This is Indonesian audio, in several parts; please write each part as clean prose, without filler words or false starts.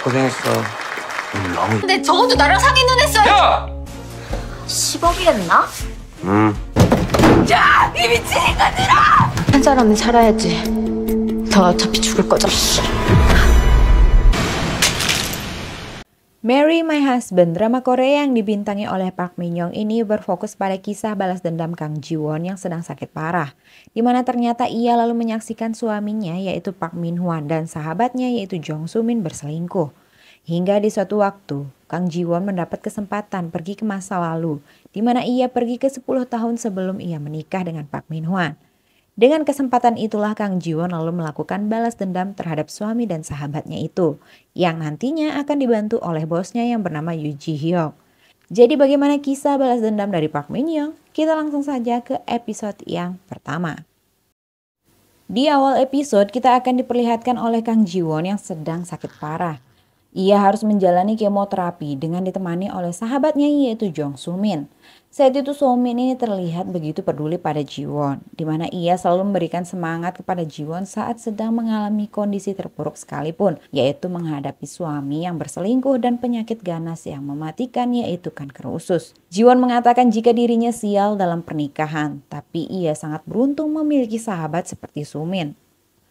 고생했어. 오늘 너무. 근데 저것도 나랑 상의는 했어요. 야! 10억이 했나? 야! 이 미친 인간들아! 한 사람은 살아야지. 더 어차피 죽을 거죠. Marry My Husband, drama Korea yang dibintangi oleh Park Min Young ini berfokus pada kisah balas dendam Kang Ji Won yang sedang sakit parah, di mana ternyata ia lalu menyaksikan suaminya yaitu Park Min Hwan dan sahabatnya yaitu Jong Soo Min berselingkuh. Hingga di suatu waktu, Kang Ji Won mendapat kesempatan pergi ke masa lalu, di mana ia pergi ke 10 tahun sebelum ia menikah dengan Park Min Hwan. Dengan kesempatan itulah Kang Ji Won lalu melakukan balas dendam terhadap suami dan sahabatnya itu, yang nantinya akan dibantu oleh bosnya yang bernama Yoo Ji Hyuk. Jadi bagaimana kisah balas dendam dari Park Min Young? Kita langsung saja ke episode yang pertama. Di awal episode kita akan diperlihatkan oleh Kang Ji Won yang sedang sakit parah. Ia harus menjalani kemoterapi dengan ditemani oleh sahabatnya yaitu Jong Soo Min. Saat itu Soo Min ini terlihat begitu peduli pada Ji Won, di mana ia selalu memberikan semangat kepada Ji Won saat sedang mengalami kondisi terpuruk sekalipun, yaitu menghadapi suami yang berselingkuh dan penyakit ganas yang mematikan yaitu kanker usus. Ji Won mengatakan jika dirinya sial dalam pernikahan, tapi ia sangat beruntung memiliki sahabat seperti Soo Min.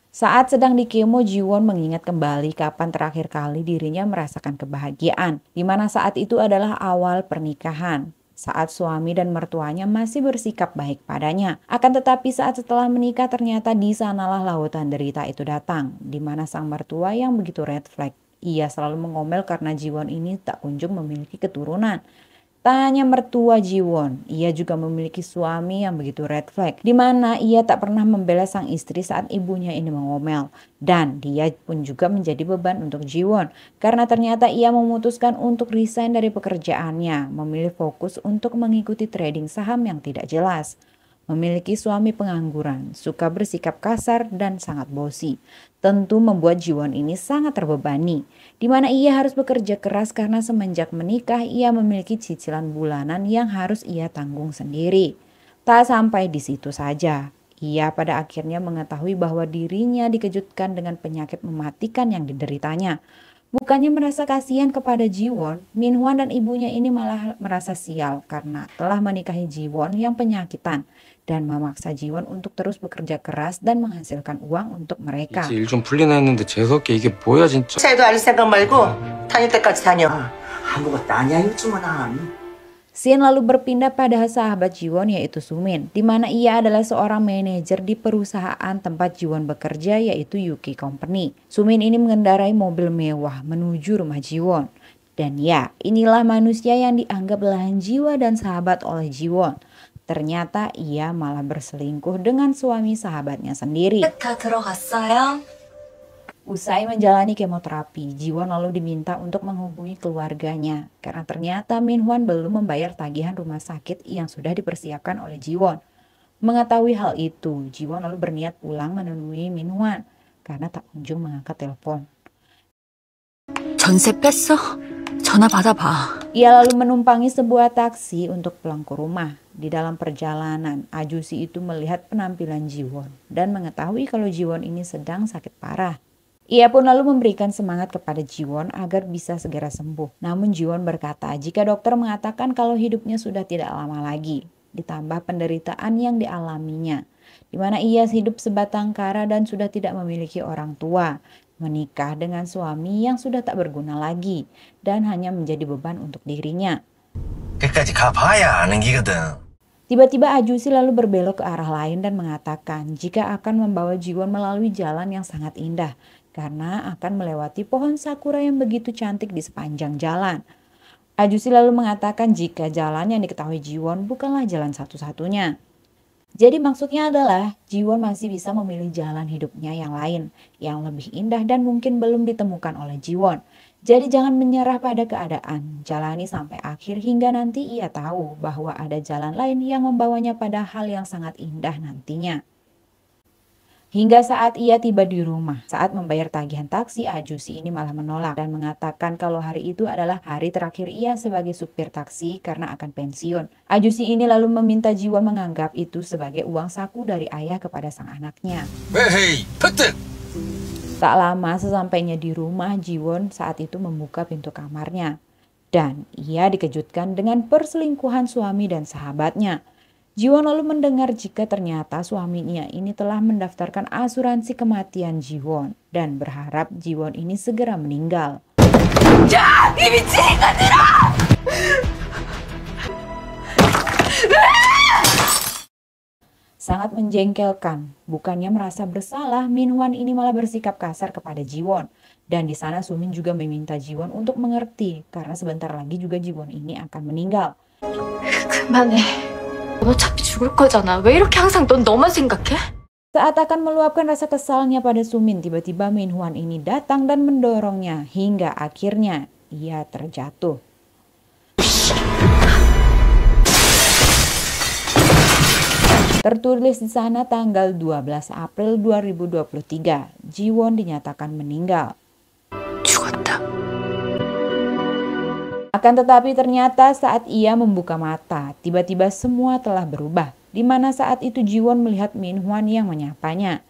Saat sedang di kemo, Ji Won mengingat kembali kapan terakhir kali dirinya merasakan kebahagiaan, di mana saat itu adalah awal pernikahan. Saat suami dan mertuanya masih bersikap baik padanya. Akan tetapi saat setelah menikah ternyata di sanalah lautan derita itu datang, di mana sang mertua yang begitu red flag. Ia selalu mengomel karena Ji Won ini tak kunjung memiliki keturunan. Tak hanya mertua Ji Won, ia juga memiliki suami yang begitu red flag, di mana ia tak pernah membela sang istri saat ibunya ini mengomel. Dan dia pun juga menjadi beban untuk Ji Won, karena ternyata ia memutuskan untuk resign dari pekerjaannya, memilih fokus untuk mengikuti trading saham yang tidak jelas. Memiliki suami pengangguran, suka bersikap kasar dan sangat bosi. Tentu membuat Ji Won ini sangat terbebani, di mana ia harus bekerja keras karena semenjak menikah ia memiliki cicilan bulanan yang harus ia tanggung sendiri. Tak sampai di situ saja, ia pada akhirnya mengetahui bahwa dirinya dikejutkan dengan penyakit mematikan yang dideritanya. Bukannya merasa kasihan kepada Ji Won, Min Hwan dan ibunya ini malah merasa sial karena telah menikahi Ji Won yang penyakitan dan memaksa Ji Won untuk terus bekerja keras dan menghasilkan uang untuk mereka. 이제 일 좀 풀리나 했는데 재수없게 이게 뭐야 진짜. 새도 알 생각 말고 다닐 때까지 다녀. 아무것도 아니야 요즘은. Scene lalu berpindah pada sahabat Ji Won yaitu Soo Min, di mana ia adalah seorang manajer di perusahaan tempat Ji Won bekerja yaitu Yuki Company. Soo Min ini mengendarai mobil mewah menuju rumah Ji Won. Dan ya, inilah manusia yang dianggap belahan jiwa dan sahabat oleh Ji Won. Ternyata ia malah berselingkuh dengan suami sahabatnya sendiri. 다 들어갔어요? Usai menjalani kemoterapi, Ji Won lalu diminta untuk menghubungi keluarganya karena ternyata Min Hwan belum membayar tagihan rumah sakit yang sudah dipersiapkan oleh Ji Won. Mengetahui hal itu, Ji Won lalu berniat pulang menemui Min Hwan karena tak kunjung mengangkat telepon. 전세 뺐어? 전화 받아봐. Ia lalu menumpangi sebuah taksi untuk pulang ke rumah. Di dalam perjalanan, Ajusi itu melihat penampilan Ji Won dan mengetahui kalau Ji Won ini sedang sakit parah. Ia pun lalu memberikan semangat kepada Ji Won agar bisa segera sembuh. Namun Ji Won berkata jika dokter mengatakan kalau hidupnya sudah tidak lama lagi, ditambah penderitaan yang dialaminya, di mana ia hidup sebatang kara dan sudah tidak memiliki orang tua, menikah dengan suami yang sudah tak berguna lagi dan hanya menjadi beban untuk dirinya. 끝까지 가봐야 아는 기거든. Tiba-tiba Ajusi lalu berbelok ke arah lain dan mengatakan jika akan membawa Ji Won melalui jalan yang sangat indah, karena akan melewati pohon sakura yang begitu cantik di sepanjang jalan. Ajusi lalu mengatakan jika jalan yang diketahui Ji Won bukanlah jalan satu-satunya. Jadi maksudnya adalah Ji Won masih bisa memilih jalan hidupnya yang lain, yang lebih indah dan mungkin belum ditemukan oleh Ji Won. Jadi jangan menyerah pada keadaan, jalani sampai akhir hingga nanti ia tahu bahwa ada jalan lain yang membawanya pada hal yang sangat indah nantinya. Hingga saat ia tiba di rumah, saat membayar tagihan taksi, Ajusi ini malah menolak dan mengatakan kalau hari itu adalah hari terakhir ia sebagai supir taksi karena akan pensiun. Ajusi ini lalu meminta Ji Won menganggap itu sebagai uang saku dari ayah kepada sang anaknya. 왜헤이 퍼뜩 Tak lama sesampainya di rumah, Jiwon saat itu membuka pintu kamarnya. Dan ia dikejutkan dengan perselingkuhan suami dan sahabatnya. Jiwon lalu mendengar jika ternyata suaminya ini telah mendaftarkan asuransi kematian Jiwon dan berharap Jiwon ini segera meninggal. Sangat menjengkelkan, bukannya merasa bersalah, Minhwan ini malah bersikap kasar kepada Jiwon. Dan di sana Sumin juga meminta Jiwon untuk mengerti karena sebentar lagi juga Jiwon ini akan meninggal. 그만해. 너 어차피 죽을 거잖아. 왜 이렇게 항상 넌 너만 생각해? Saat akan meluapkan rasa kesalnya pada Sumin, tiba-tiba Minhwan ini datang dan mendorongnya hingga akhirnya ia terjatuh. Tertulis di sana tanggal 12 April 2023, Jiwon dinyatakan meninggal. 죽었다. Akan tetapi ternyata saat ia membuka mata, tiba-tiba semua telah berubah. Di mana saat itu Jiwon melihat Minhwan yang menyapanya.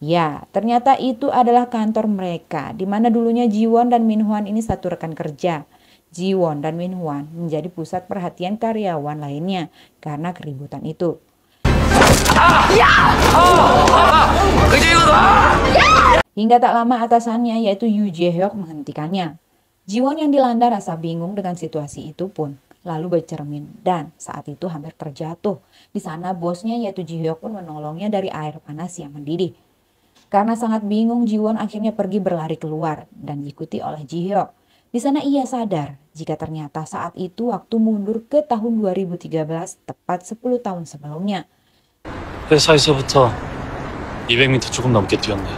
Ya, ternyata itu adalah kantor mereka, di mana dulunya Jiwon dan Minhwan ini satu rekan kerja. Jiwon dan Minhwan menjadi pusat perhatian karyawan lainnya karena keributan itu. Hingga tak lama atasannya yaitu Yoo Jae-hyuk menghentikannya. Jiwon yang dilanda rasa bingung dengan situasi itu pun lalu bercermin dan saat itu hampir terjatuh. Di sana bosnya yaitu Ji-hyuk pun menolongnya dari air panas yang mendidih. Karena sangat bingung, Jiwon akhirnya pergi berlari keluar dan diikuti oleh Ji-hyuk. Di sana ia sadar jika ternyata saat itu waktu mundur ke tahun 2013 tepat 10 tahun sebelumnya. 회사에서부터 200m 조금 넘게 뛰었네.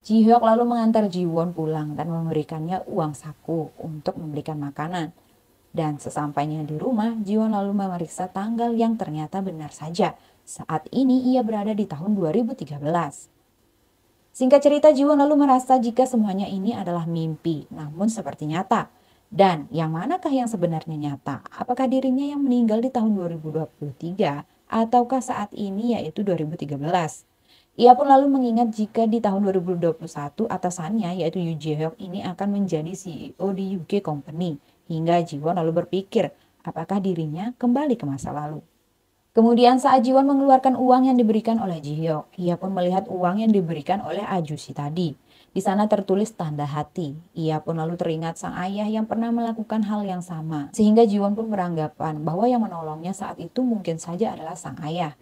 Ji-hyuk lalu mengantar Jiwon pulang dan memberikannya uang saku untuk membelikan makanan. Dan sesampainya di rumah, Jiwon lalu memeriksa tanggal yang ternyata benar saja. Saat ini ia berada di tahun 2013. Singkat cerita, Jiwon lalu merasa jika semuanya ini adalah mimpi, namun seperti nyata. Dan yang manakah yang sebenarnya nyata? Apakah dirinya yang meninggal di tahun 2023 ataukah saat ini yaitu 2013? Ia pun lalu mengingat jika di tahun 2021 atasannya yaitu Yoo Jae-hyuk ini akan menjadi CEO di UK Company. Hingga Jiwon lalu berpikir apakah dirinya kembali ke masa lalu. Kemudian saat Jiwon mengeluarkan uang yang diberikan oleh Ji-hyuk, ia pun melihat uang yang diberikan oleh Ajusi tadi. Di sana tertulis tanda hati. Ia pun lalu teringat sang ayah yang pernah melakukan hal yang sama. Sehingga Jiwon pun beranggapan bahwa yang menolongnya saat itu mungkin saja adalah sang ayah.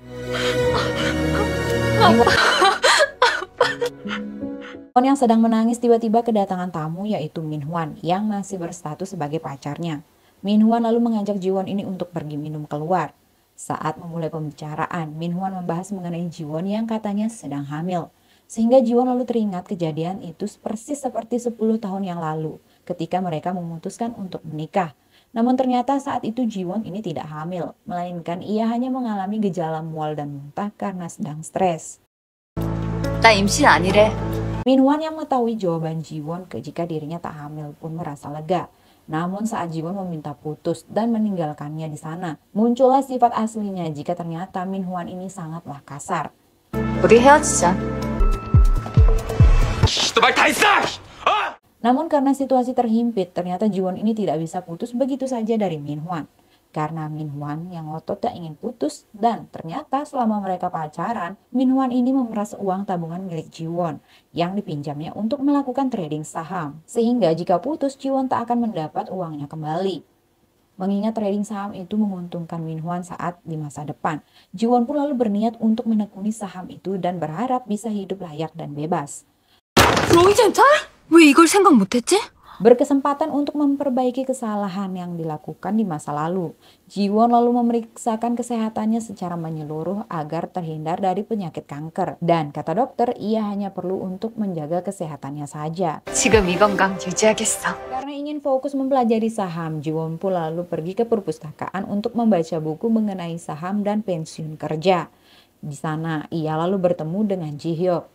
Jiwon yang sedang menangis tiba-tiba kedatangan tamu yaitu Minhwan yang masih berstatus sebagai pacarnya. Minhwan lalu mengajak Jiwon ini untuk pergi minum keluar. Saat memulai pembicaraan, Minhwan membahas mengenai Jiwon yang katanya sedang hamil. Sehingga Jiwon lalu teringat kejadian itu persis seperti 10 tahun yang lalu ketika mereka memutuskan untuk menikah. Namun ternyata saat itu Jiwon ini tidak hamil, melainkan ia hanya mengalami gejala mual dan muntah karena sedang stres. 나 임신 아니래. Minhwan yang mengetahui jawaban Jiwon jika dirinya tak hamil pun merasa lega. Namun saat Jiwon meminta putus dan meninggalkannya di sana, muncullah sifat aslinya jika ternyata Minhwan ini sangatlah kasar. 우리 헤어지자. 너 말 다 했어! Namun karena situasi terhimpit, ternyata Jiwon ini tidak bisa putus begitu saja dari Minhwan. Karena Minhwan yang ngotot tak ingin putus dan ternyata selama mereka pacaran, Minhwan ini memeras uang tabungan milik Jiwon yang dipinjamnya untuk melakukan trading saham. Sehingga jika putus, Jiwon tak akan mendapat uangnya kembali. Mengingat trading saham itu menguntungkan Minhwan saat di masa depan, Jiwon pun lalu berniat untuk menekuni saham itu dan berharap bisa hidup layak dan bebas. 로이젠탈? 왜 이걸 생각 못했지? Berkesempatan untuk memperbaiki kesalahan yang dilakukan di masa lalu, Jiwon lalu memeriksakan kesehatannya secara menyeluruh agar terhindar dari penyakit kanker. Dan kata dokter, ia hanya perlu untuk menjaga kesehatannya saja. 지금 이 건강 유지하겠어. Karena ingin fokus mempelajari saham, Jiwon pun lalu pergi ke perpustakaan untuk membaca buku mengenai saham dan pensiun kerja. Di sana, ia lalu bertemu dengan Ji-hyuk.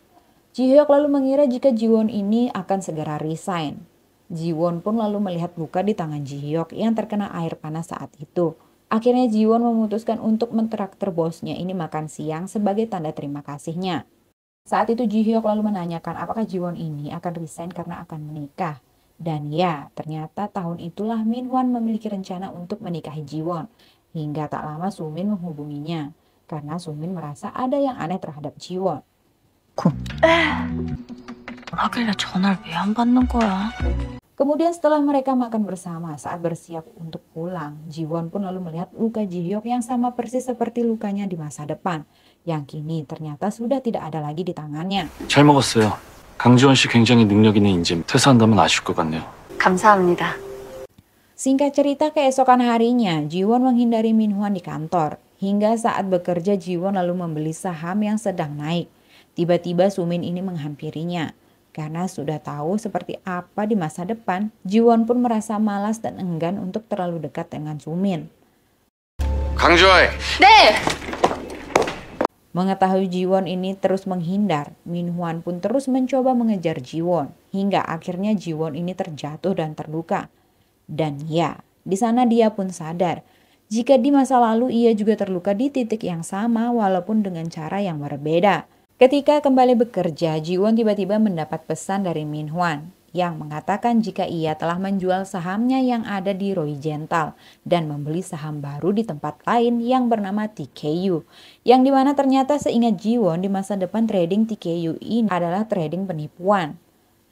Ji-hyuk lalu mengira jika Jiwon ini akan segera resign. Jiwon pun lalu melihat luka di tangan Ji-hyuk yang terkena air panas saat itu. Akhirnya Jiwon memutuskan untuk mentraktir bosnya ini makan siang sebagai tanda terima kasihnya. Saat itu Ji Hyuk lalu menanyakan apakah Jiwon ini akan resign karena akan menikah. Dan ya, ternyata tahun itulah Min Hwan memiliki rencana untuk menikahi Jiwon. Hingga tak lama Sumin menghubunginya, karena Sumin merasa ada yang aneh terhadap Jiwon. 하길래 전화를 왜 안 받는 거야? Kemudian setelah mereka makan bersama, saat bersiap untuk pulang, Jiwon pun lalu melihat luka Ji Hyuk yang sama persis seperti lukanya di masa depan, yang kini ternyata sudah tidak ada lagi di tangannya. 잘 먹었어요. 강지원 씨 굉장히 능력 있는 인재입니다. 퇴사한다면 아쉬울 것 같네요. 감사합니다. Singkat cerita, keesokan harinya, Jiwon menghindari Min Hwan di kantor. Hingga saat bekerja, Jiwon lalu membeli saham yang sedang naik. Tiba-tiba Sumin ini menghampirinya. Karena sudah tahu seperti apa di masa depan, Jiwon pun merasa malas dan enggan untuk terlalu dekat dengan Sumin. 강주아이. 네! Mengetahui Jiwon ini terus menghindar, Min Hwan pun terus mencoba mengejar Jiwon. Hingga akhirnya Jiwon ini terjatuh dan terluka. Dan ya, di sana dia pun sadar, jika di masa lalu ia juga terluka di titik yang sama walaupun dengan cara yang berbeda. Ketika kembali bekerja, Jiwon tiba-tiba mendapat pesan dari Min Hwan yang mengatakan jika ia telah menjual sahamnya yang ada di Roy Gental dan membeli saham baru di tempat lain yang bernama TKU. Yang dimana ternyata seingat Jiwon di masa depan trading TKU ini adalah trading penipuan.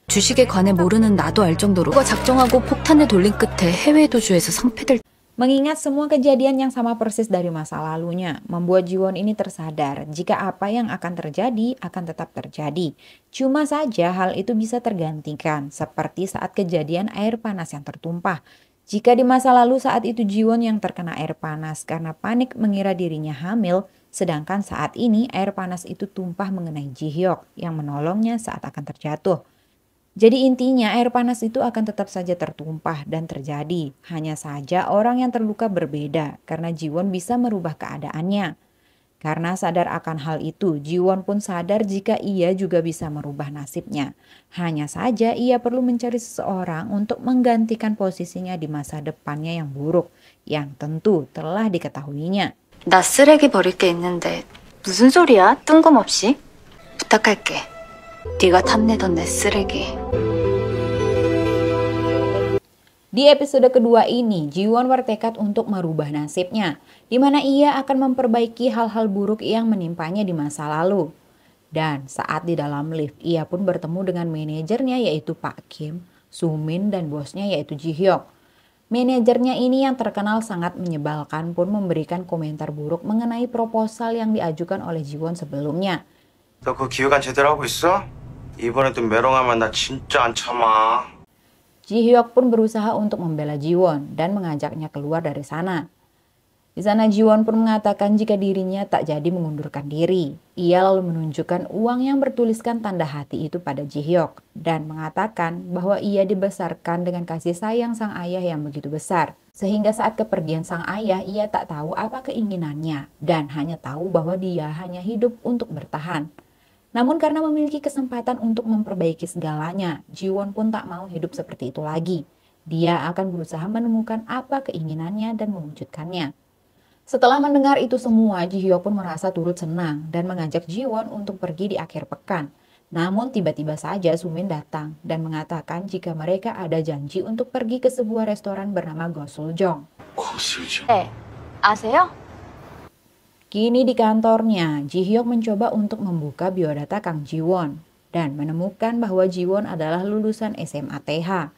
주식에 관해 모르는 나도 알 정도로 그거 작정하고 폭탄을 돌린 끝에 해외 도주에서 상패들. Mengingat semua kejadian yang sama persis dari masa lalunya, membuat Jiwon ini tersadar jika apa yang akan terjadi akan tetap terjadi. Cuma saja hal itu bisa tergantikan, seperti saat kejadian air panas yang tertumpah. Jika di masa lalu saat itu Jiwon yang terkena air panas karena panik mengira dirinya hamil, sedangkan saat ini air panas itu tumpah mengenai Ji Hyuk yang menolongnya saat akan terjatuh. Jadi intinya air panas itu akan tetap saja tertumpah dan terjadi. Hanya saja orang yang terluka berbeda karena Jiwon bisa merubah keadaannya. Karena sadar akan hal itu, Jiwon pun sadar jika ia juga bisa merubah nasibnya. Hanya saja ia perlu mencari seseorang untuk menggantikan posisinya di masa depannya yang buruk, yang tentu telah diketahuinya. 나 쓰레기 버릴 게 있는데 무슨 소리야? 뜬금없이? 부탁할게. 네가 탐내던 내 쓰레기. Di episode kedua ini, Jiwon bertekad untuk merubah nasibnya, di mana ia akan memperbaiki hal-hal buruk yang menimpanya di masa lalu. Dan saat di dalam lift, ia pun bertemu dengan manajernya yaitu Pak Kim, Sumin, dan bosnya yaitu Ji Hyuk. Manajernya ini yang terkenal sangat menyebalkan pun memberikan komentar buruk mengenai proposal yang diajukan oleh Jiwon sebelumnya. 너 그 기획안 제대로 하고 있어? 이번에 또 메롱하면 나 진짜 안 참아. Ji Hyuk pun berusaha untuk membela Jiwon dan mengajaknya keluar dari sana. Di sana Jiwon pun mengatakan jika dirinya tak jadi mengundurkan diri. Ia lalu menunjukkan uang yang bertuliskan tanda hati itu pada Ji Hyuk dan mengatakan bahwa ia dibesarkan dengan kasih sayang sang ayah yang begitu besar. Sehingga saat kepergian sang ayah ia tak tahu apa keinginannya dan hanya tahu bahwa dia hanya hidup untuk bertahan. Namun karena memiliki kesempatan untuk memperbaiki segalanya, Jiwon pun tak mau hidup seperti itu lagi. Dia akan berusaha menemukan apa keinginannya dan mewujudkannya. Setelah mendengar itu semua, Ji Hyuk pun merasa turut senang dan mengajak Jiwon untuk pergi di akhir pekan. Namun tiba-tiba saja Sumin datang dan mengatakan jika mereka ada janji untuk pergi ke sebuah restoran bernama Gosuljong. 고슬죠. 네, 아세요? Kini di kantornya, Ji Hyuk mencoba untuk membuka biodata Kang Jiwon dan menemukan bahwa Jiwon adalah lulusan SMA TH.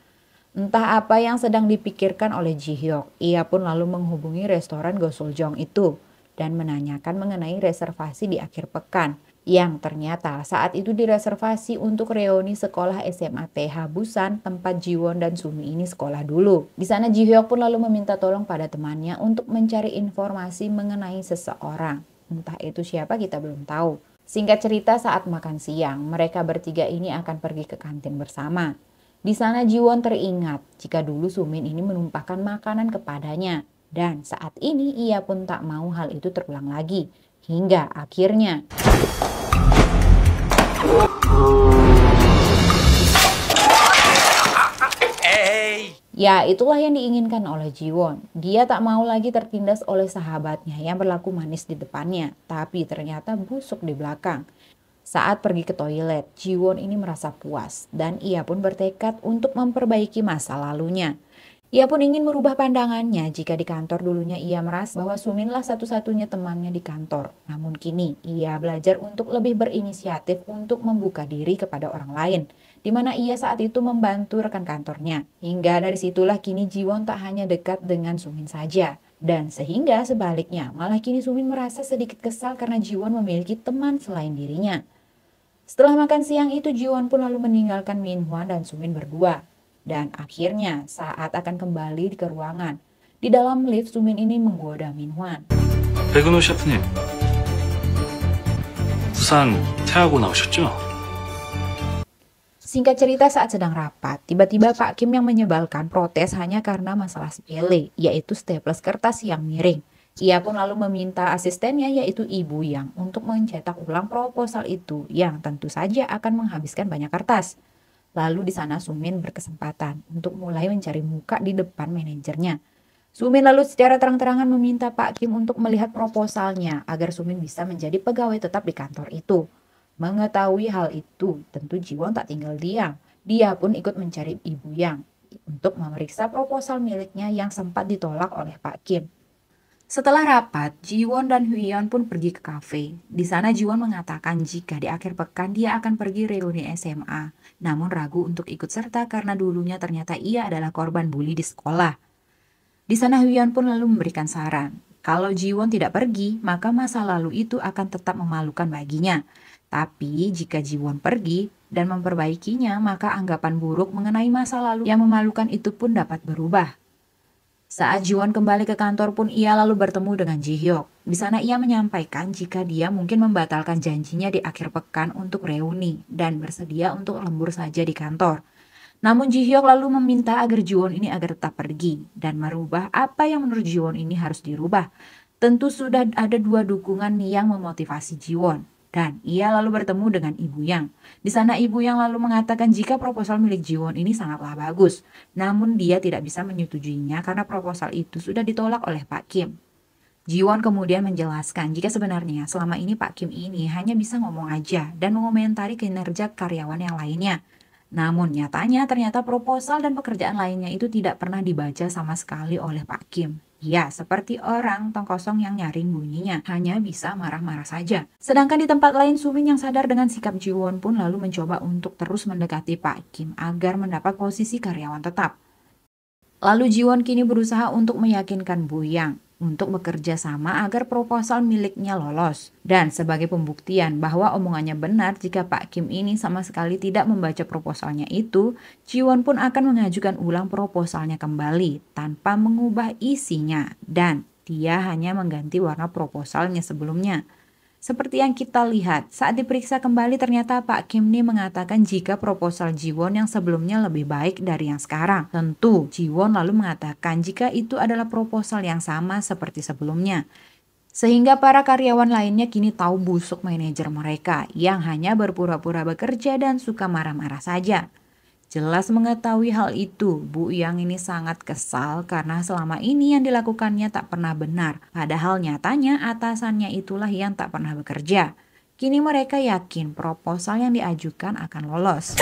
Entah apa yang sedang dipikirkan oleh Ji Hyuk, ia pun lalu menghubungi restoran Gosuljong itu dan menanyakan mengenai reservasi di akhir pekan yang ternyata saat itu direservasi untuk reuni sekolah SMA TH Busan tempat Jiwon dan Sumi ini sekolah dulu. Di sana Ji Hyuk pun lalu meminta tolong pada temannya untuk mencari informasi mengenai seseorang. Entah itu siapa kita belum tahu. Singkat cerita saat makan siang, mereka bertiga ini akan pergi ke kantin bersama. Di sana Jiwon teringat jika dulu Sumin ini menumpahkan makanan kepadanya. Dan saat ini ia pun tak mau hal itu terulang lagi. Hingga akhirnya ya, itulah yang diinginkan oleh Jiwon. Dia tak mau lagi tertindas oleh sahabatnya yang berlaku manis di depannya, tapi ternyata busuk di belakang. Saat pergi ke toilet, Jiwon ini merasa puas dan ia pun bertekad untuk memperbaiki masa lalunya. Ia pun ingin merubah pandangannya jika di kantor dulunya ia merasa bahwa Suminlah satu-satunya temannya di kantor. Namun kini ia belajar untuk lebih berinisiatif untuk membuka diri kepada orang lain, di mana ia saat itu membantu rekan kantornya. Hingga dari situlah kini Jiwon tak hanya dekat dengan Sumin saja. Dan sehingga sebaliknya, malah kini Sumin merasa sedikit kesal karena Jiwon memiliki teman selain dirinya. Setelah makan siang itu, Jiwon pun lalu meninggalkan Minhwan dan Sumin berdua. Dan akhirnya saat akan kembali ke ruangan, di dalam lift Sumin ini menggoda Minhwan. 백은호 셰프님, 부산 퇴하고 나오셨죠? Singkat cerita, saat sedang rapat, tiba-tiba Pak Kim yang menyebalkan protes hanya karena masalah sepele, yaitu staples kertas yang miring. Ia pun lalu meminta asistennya, yaitu Ibu Yang, untuk mencetak ulang proposal itu yang tentu saja akan menghabiskan banyak kertas. Lalu di sana Sumin berkesempatan untuk mulai mencari muka di depan manajernya. Sumin lalu secara terang-terangan meminta Pak Kim untuk melihat proposalnya agar Sumin bisa menjadi pegawai tetap di kantor itu. Mengetahui hal itu, tentu Jiwon tak tinggal diam. Dia pun ikut mencari Ibu Yang untuk memeriksa proposal miliknya yang sempat ditolak oleh Pak Kim. Setelah rapat, Jiwon dan Hyeon pun pergi ke kafe. Di sana Jiwon mengatakan jika di akhir pekan dia akan pergi reuni SMA, namun ragu untuk ikut serta karena dulunya ternyata ia adalah korban bully di sekolah. Di sana Hyeon pun lalu memberikan saran, kalau Jiwon tidak pergi, maka masa lalu itu akan tetap memalukan baginya. Tapi jika Jiwon pergi dan memperbaikinya, maka anggapan buruk mengenai masa lalu yang memalukan itu pun dapat berubah. Saat Jiwon kembali ke kantor pun ia lalu bertemu dengan Ji-hyuk. Di sana ia menyampaikan jika dia mungkin membatalkan janjinya di akhir pekan untuk reuni dan bersedia untuk lembur saja di kantor. Namun Ji-hyuk lalu meminta agar Jiwon ini agar tetap pergi dan merubah apa yang menurut Jiwon ini harus dirubah. Tentu sudah ada dua dukungan yang memotivasi Jiwon. Dan ia lalu bertemu dengan Ibu Yang. Di sana Ibu Yang lalu mengatakan jika proposal milik Jiwon ini sangatlah bagus. Namun dia tidak bisa menyetujuinya karena proposal itu sudah ditolak oleh Pak Kim. Jiwon kemudian menjelaskan jika sebenarnya selama ini Pak Kim ini hanya bisa ngomong aja dan mengomentari kinerja karyawan yang lainnya. Namun nyatanya ternyata proposal dan pekerjaan lainnya itu tidak pernah dibaca sama sekali oleh Pak Kim. Ya, seperti orang tong kosong yang nyaring bunyinya, hanya bisa marah-marah saja. Sedangkan di tempat lain, Sumin yang sadar dengan sikap Jiwon pun lalu mencoba untuk terus mendekati Pak Kim agar mendapat posisi karyawan tetap. Lalu Jiwon kini berusaha untuk meyakinkan Bu Yang untuk bekerja sama agar proposal miliknya lolos. Dan sebagai pembuktian bahwa omongannya benar jika Pak Kim ini sama sekali tidak membaca proposalnya itu, Jiwon pun akan mengajukan ulang proposalnya kembali tanpa mengubah isinya dan dia hanya mengganti warna proposalnya sebelumnya. Seperti yang kita lihat, saat diperiksa kembali ternyata Pak Kim ini mengatakan jika proposal Jiwon yang sebelumnya lebih baik dari yang sekarang. Tentu, Jiwon lalu mengatakan jika itu adalah proposal yang sama seperti sebelumnya. Sehingga para karyawan lainnya kini tahu busuk manajer mereka yang hanya berpura-pura bekerja dan suka marah-marah saja. Jelas mengetahui hal itu, Bu Yang ini sangat kesal karena selama ini yang dilakukannya tak pernah benar. Padahal nyatanya atasannya itulah yang tak pernah bekerja. Kini mereka yakin proposal yang diajukan akan lolos.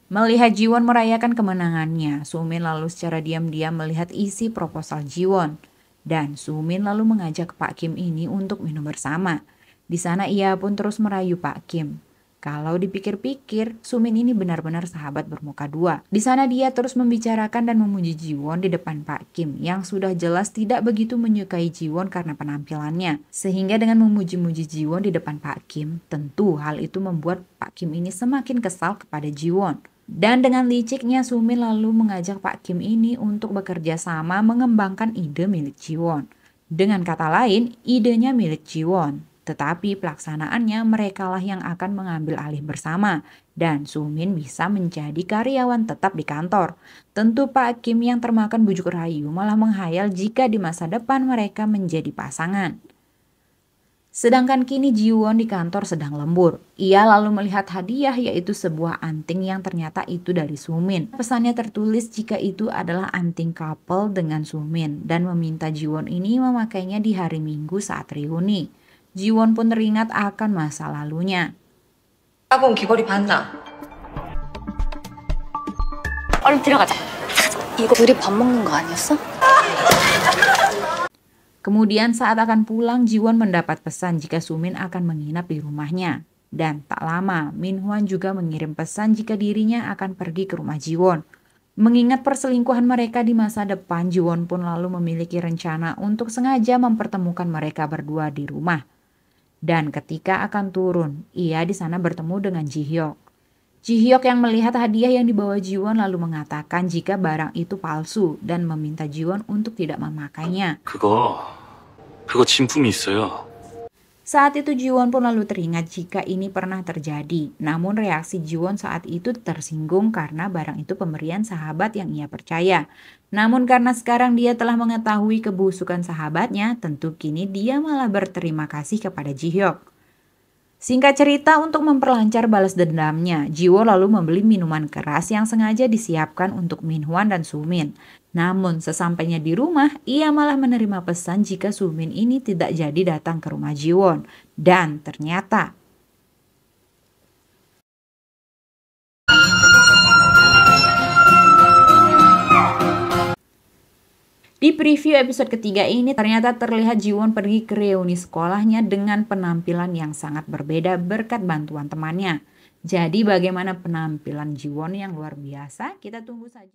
Melihat Jiwon merayakan kemenangannya, Sumin lalu secara diam-diam melihat isi proposal Jiwon. Dan Sumin lalu mengajak Pak Kim ini untuk minum bersama. Di sana ia pun terus merayu Pak Kim. Kalau dipikir-pikir, Sumin ini benar-benar sahabat bermuka dua. Di sana dia terus membicarakan dan memuji Jiwon di depan Pak Kim yang sudah jelas tidak begitu menyukai Jiwon karena penampilannya. Sehingga dengan memuji-muji Jiwon di depan Pak Kim, tentu hal itu membuat Pak Kim ini semakin kesal kepada Jiwon. Dan dengan liciknya Sumin lalu mengajak Pak Kim ini untuk bekerja sama mengembangkan ide milik Jiwon. Dengan kata lain, idenya milik Jiwon. Tetapi pelaksanaannya merekalah yang akan mengambil alih bersama dan Sumin bisa menjadi karyawan tetap di kantor. Tentu Pak Kim yang termakan bujuk rayu malah menghayal jika di masa depan mereka menjadi pasangan. Sedangkan kini Jiwon di kantor sedang lembur. Ia lalu melihat hadiah yaitu sebuah anting yang ternyata itu dari Sumin. Pesannya tertulis jika itu adalah anting couple dengan Sumin dan meminta Jiwon ini memakainya di hari Minggu saat reuni. Jiwon pun teringat akan masa lalunya. 학원 귀걸이 봤나? 얼른 들어가자. 이거 우리 밥 먹는 거 아니었어? Kemudian saat akan pulang, Jiwon mendapat pesan jika Sumin akan menginap di rumahnya. Dan tak lama, Minhwan juga mengirim pesan jika dirinya akan pergi ke rumah Jiwon. Mengingat perselingkuhan mereka di masa depan, Jiwon pun lalu memiliki rencana untuk sengaja mempertemukan mereka berdua di rumah. Dan ketika akan turun, ia di sana bertemu dengan Ji-hyuk. Ji-hyuk yang melihat hadiah yang dibawa Jiwon lalu mengatakan jika barang itu palsu dan meminta Jiwon untuk tidak memakainya. 그거 진품이 있어요. Saat itu Jiwon pun lalu teringat jika ini pernah terjadi. Namun reaksi Jiwon saat itu tersinggung karena barang itu pemberian sahabat yang ia percaya. Namun karena sekarang dia telah mengetahui kebusukan sahabatnya, tentu kini dia malah berterima kasih kepada Ji-hyuk. Singkat cerita, untuk memperlancar balas dendamnya, Jiwon lalu membeli minuman keras yang sengaja disiapkan untuk Minhwan dan Sumin. Namun sesampainya di rumah, ia malah menerima pesan jika Sumin ini tidak jadi datang ke rumah Jiwon. Dan ternyata di preview episode ketiga ini ternyata terlihat Jiwon pergi ke reuni sekolahnya dengan penampilan yang sangat berbeda berkat bantuan temannya. Jadi bagaimana penampilan Jiwon yang luar biasa? Kita tunggu saja.